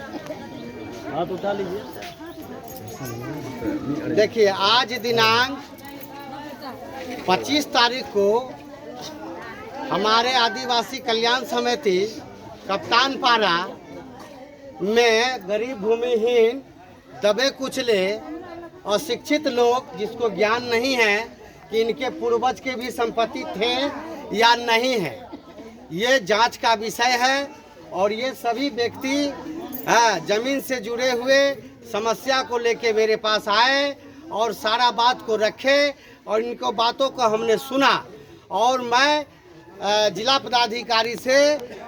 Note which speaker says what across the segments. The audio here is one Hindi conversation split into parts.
Speaker 1: हाथ उठा लीजिए।
Speaker 2: देखिए, आज दिनांक 25 तारीख को हमारे आदिवासी कल्याण समिति कप्तान पारा में गरीब भूमिहीन दबे कुचले और शिक्षित लोग जिसको ज्ञान नहीं है कि इनके पूर्वज के भी संपत्ति थे या नहीं है, ये जांच का विषय है। और ये सभी व्यक्ति जमीन से जुड़े हुए समस्या को लेके मेरे पास आए और सारा बात को रखे और इनको बातों को हमने सुना। और मैं जिला पदाधिकारी से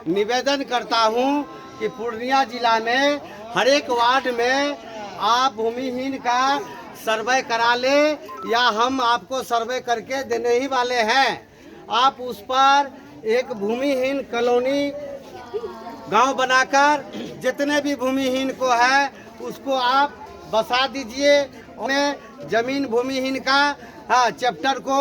Speaker 2: निवेदन करता हूं कि पूर्णिया जिला में हर एक वार्ड में आप भूमिहीन का सर्वे करा ले, या हम आपको सर्वे करके देने ही वाले हैं। आप उस पर एक भूमिहीन कॉलोनी गांव बनाकर जितने भी भूमिहीन को है उसको आप बसा दीजिए। उन्हें जमीन भूमिहीन का चैप्टर को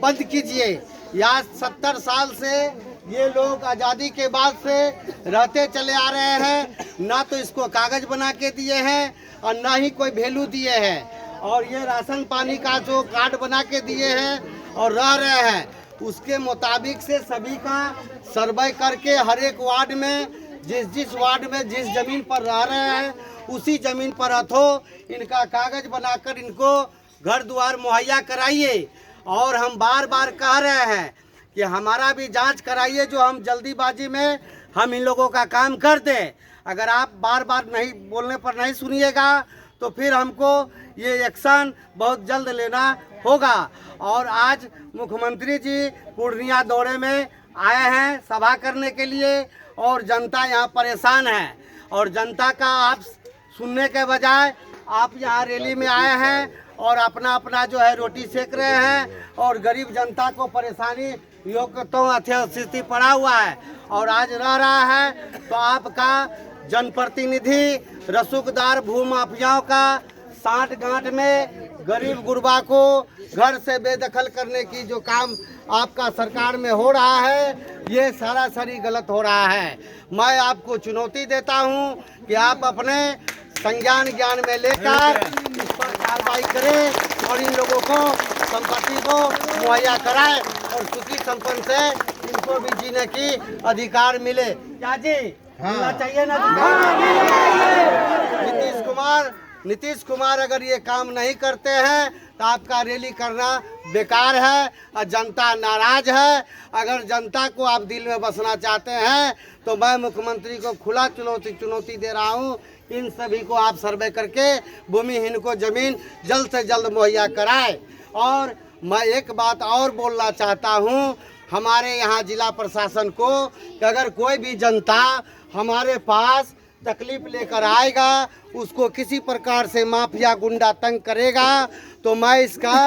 Speaker 2: बंद कीजिए। या 70 साल से ये लोग आज़ादी के बाद से रहते चले आ रहे हैं, ना तो इसको कागज बना के दिए हैं और ना ही कोई वैल्यू दिए हैं। और ये राशन पानी का जो कार्ड बना के दिए हैं और रह रहे हैं, उसके मुताबिक से सभी का सर्वे करके हर एक वार्ड में जिस वार्ड में जिस जमीन पर रह रहे हैं उसी जमीन पर अथो इनका कागज बनाकर इनको घर द्वार मुहैया कराइए। और हम बार बार कह रहे हैं कि हमारा भी जांच कराइए, जो हम जल्दीबाजी में हम इन लोगों का काम कर दें। अगर आप बार बार नहीं बोलने पर नहीं सुनिएगा तो फिर हमको ये एक्शन बहुत जल्द लेना होगा। और आज मुख्यमंत्री जी पूर्णिया दौरे में आए हैं सभा करने के लिए, और जनता यहाँ परेशान है। और जनता का आप सुनने के बजाय आप यहाँ रैली में आए हैं और अपना अपना जो है रोटी सेक रहे हैं, और गरीब जनता को परेशानी योग तो स्थिति पड़ा हुआ है और आज रह रहा है। तो आपका जनप्रतिनिधि रसूखदार भूमाफियाओं का साठ गांठ में गरीब गुरबा को घर से बेदखल करने की जो काम आपका सरकार में हो रहा है, ये सरासरी गलत हो रहा है। मैं आपको चुनौती देता हूं कि आप अपने संज्ञान ज्ञान में लेकर इस पर कार्रवाई करें और इन लोगों को संपत्ति को मुहैया कराएं और सुखी संपन्न से इनको भी जीने की अधिकार मिले। क्या जी मिलना चाहिए ना? नीतीश कुमार अगर ये काम नहीं करते हैं तो आपका रैली करना बेकार है और जनता नाराज है। अगर जनता को आप दिल में बसना चाहते हैं तो मैं मुख्यमंत्री को खुला चुनौती दे रहा हूं, इन सभी को आप सर्वे करके भूमिहीन को जमीन जल्द से जल्द मुहैया कराएं। और मैं एक बात और बोलना चाहता हूं हमारे यहाँ जिला प्रशासन को कि अगर कोई भी जनता हमारे पास तकलीफ लेकर आएगा, उसको किसी प्रकार से माफिया गुंडा तंग करेगा, तो मैं इसका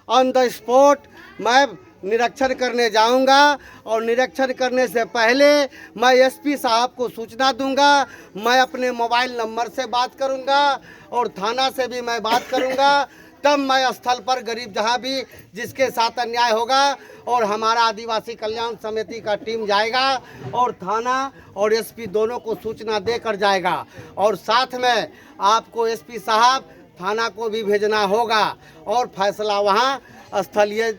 Speaker 2: ऑन द स्पॉट मैं निरीक्षण करने जाऊंगा। और निरीक्षण करने से पहले मैं एसपी साहब को सूचना दूंगा। मैं अपने मोबाइल नंबर से बात करूंगा और थाना से भी मैं बात करूंगा। तब मैं स्थल पर गरीब जहां भी जिसके साथ अन्याय होगा और हमारा आदिवासी कल्याण समिति का टीम जाएगा और थाना और एसपी दोनों को सूचना देकर जाएगा। और साथ में आपको एसपी साहब थाना को भी भेजना होगा और फैसला वहां स्थलीय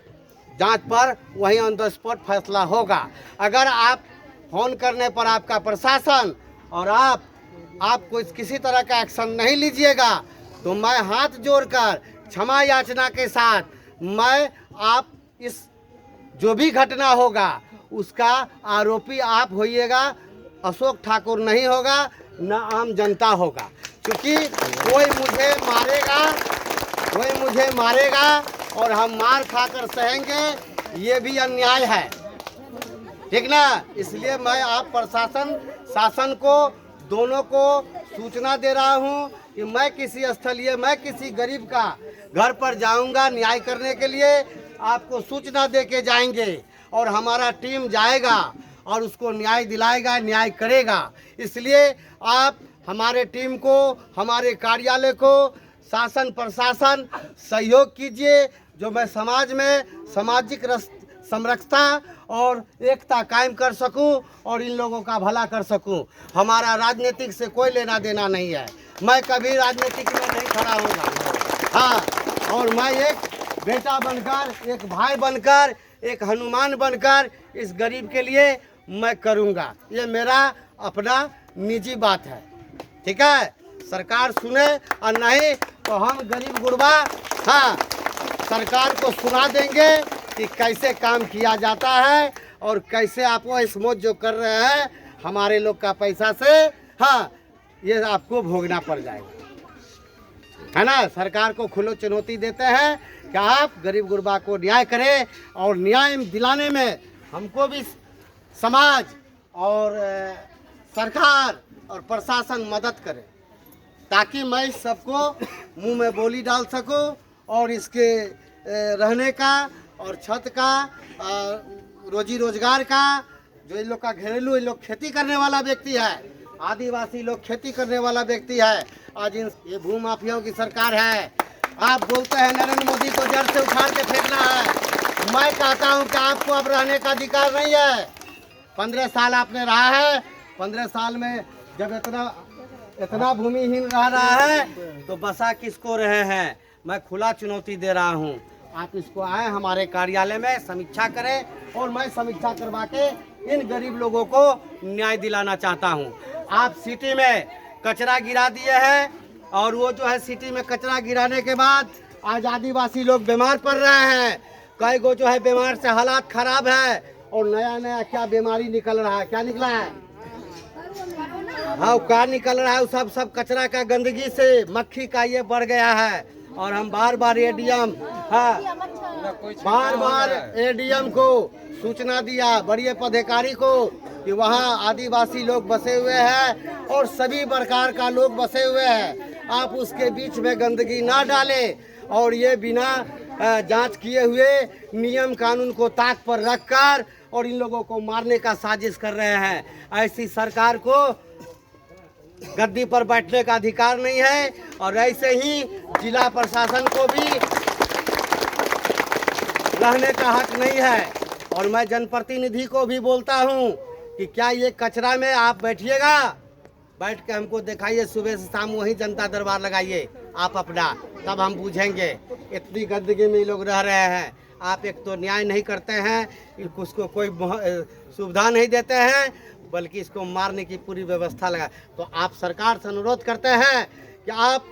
Speaker 2: जांच पर वहीं ऑन द स्पॉट फैसला होगा। अगर आप फोन करने पर आपका प्रशासन और आप किसी तरह का एक्शन नहीं लीजिएगा तो मैं हाथ जोड़कर क्षमा याचना के साथ मैं आप इस जो भी घटना होगा उसका आरोपी आप होइएगा, अशोक ठाकुर नहीं होगा, न आम जनता होगा। क्योंकि कोई मुझे मारेगा और हम मार खाकर सहेंगे, ये भी अन्याय है, ठीक ना। इसलिए मैं आप प्रशासन शासन को दोनों को सूचना दे रहा हूं कि मैं किसी गरीब का घर पर जाऊंगा न्याय करने के लिए, आपको सूचना दे के जाएंगे और हमारा टीम जाएगा और उसको न्याय दिलाएगा, न्याय करेगा। इसलिए आप हमारे टीम को, हमारे कार्यालय को, शासन प्रशासन सहयोग कीजिए। जो मैं समाज में सामाजिक समरसता और एकता कायम कर सकूं और इन लोगों का भला कर सकूं। हमारा राजनीतिक से कोई लेना देना नहीं है, मैं कभी राजनीतिक में नहीं खड़ा होऊंगा। हाँ, और मैं एक बेटा बनकर, एक भाई बनकर, एक हनुमान बनकर इस गरीब के लिए मैं करूंगा। ये मेरा अपना निजी बात है, ठीक है। सरकार सुने और नहीं तो हम गरीब गुरबा हाँ सरकार को सुना देंगे कि कैसे काम किया जाता है और कैसे आप वो इसमोज जो कर रहे हैं हमारे लोग का पैसा से, हाँ ये आपको भोगना पड़ जाएगा, है ना। सरकार को खुलो चुनौती देते हैं कि आप गरीब गुरबा को न्याय करें और न्याय दिलाने में हमको भी समाज और सरकार और प्रशासन मदद करे, ताकि मैं इस सबको मुंह में बोली डाल सकूं और इसके रहने का और छत का रोजी रोजगार का, जो इन लोग का घरेलू, इन लोग खेती करने वाला व्यक्ति है, आदिवासी लोग खेती करने वाला व्यक्ति है। आज ये भू माफियाओं की सरकार है। आप बोलते हैं नरेंद्र मोदी को जड़ से उखाड़ के फेंकना है, मैं कहता हूं कि आपको अब रहने का अधिकार नहीं है। 15 साल आपने रहा है, 15 साल में जब इतना भूमिहीन रह रहा है तो बसा किसको रहे हैं। मैं खुला चुनौती दे रहा हूं, आप इसको आए हमारे कार्यालय में समीक्षा करें और मैं समीक्षा करवा के इन गरीब लोगों को न्याय दिलाना चाहता हूं। आप सिटी में कचरा गिरा दिए हैं और वो जो है सिटी में कचरा गिराने के बाद आज आदिवासी लोग बीमार पड़ रहे हैं। कई गो जो है बीमार से हालात खराब है और नया नया क्या बीमारी निकल रहा है, क्या निकला है, हाँ क्या निकल रहा है, सब कचरा का गंदगी से मक्खी का ये बढ़ गया है। और हम बार बार एडीएम एडीएम को सूचना दिया, बड़े पदाधिकारी को, कि वहाँ आदिवासी लोग बसे हुए हैं और सभी प्रकार का लोग बसे हुए हैं, आप उसके बीच में गंदगी ना डालें और ये बिना जांच किए हुए नियम कानून को ताक पर रखकर और इन लोगों को मारने का साजिश कर रहे हैं। ऐसी सरकार को गद्दी पर बैठने का अधिकार नहीं है और ऐसे ही जिला प्रशासन को भी रहने का हक नहीं है। और मैं जनप्रतिनिधि को भी बोलता हूं कि क्या ये कचरा में आप बैठिएगा, बैठ के हमको दिखाइए, सुबह से शाम वहीं जनता दरबार लगाइए आप अपना, तब हम बूझेंगे। इतनी गंदगी में लोग रह रहे हैं, आप एक तो न्याय नहीं करते हैं, उसको कोई सुविधा नहीं देते हैं, बल्कि इसको मारने की पूरी व्यवस्था लगा। तो आप सरकार से अनुरोध करते हैं कि आप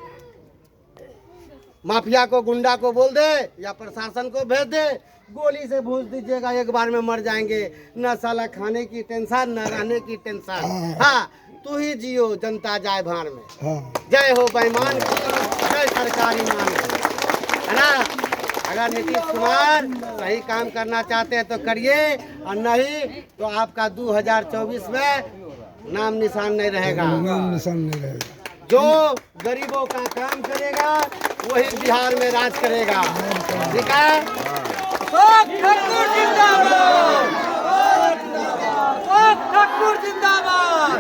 Speaker 2: माफिया को, गुंडा को बोल दे या प्रशासन को भेज दे, गोली से भूज दीजिएगा, एक बार में मर जाएंगे। न साला खाने की टेंशन, न रहने की टेंशन। हाँ, तू ही जियो, जनता जाए भाड़ में। जय हो बेईमान की, जय सरकारी मान, है ना। अगर नीतीश कुमार सही काम करना चाहते हैं तो करिए और नहीं तो आपका 2024 में नाम निशान नहीं रहेगा। जो गरीबों का काम करेगा वही बिहार में राज करेगा, ठीक है। ठाकुर जिंदाबाद, ठाकुर जिंदाबाद,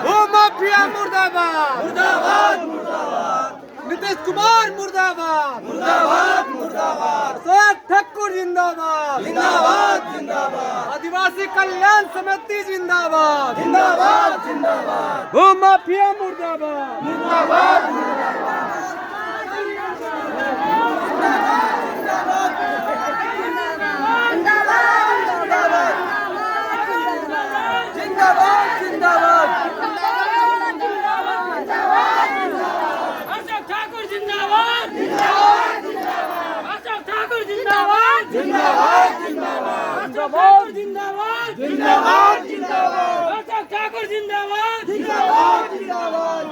Speaker 2: वो माफिया मुर्दाबाद, नीतीश कुमार मुर्दाबाद, मुर्दाबाद मुर्दाबाद, ठाकुर जिंदाबाद, जिंदाबाद जिंदाबाद, आदिवासी कल्याण समिति जिंदाबाद, जिंदाबाद जिंदाबाद, वो माफिया मुर्दाबाद, मुर्दाबाद मुर्दाबाद, जिंदाबाद जिंदाबाद जिंदाबाद, ठाकुर जिंदाबाद, जिंदाबाद जिंदाबाद,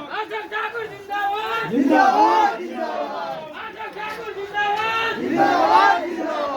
Speaker 2: ठाकुर जिंदाबाद, जिंदाबाद।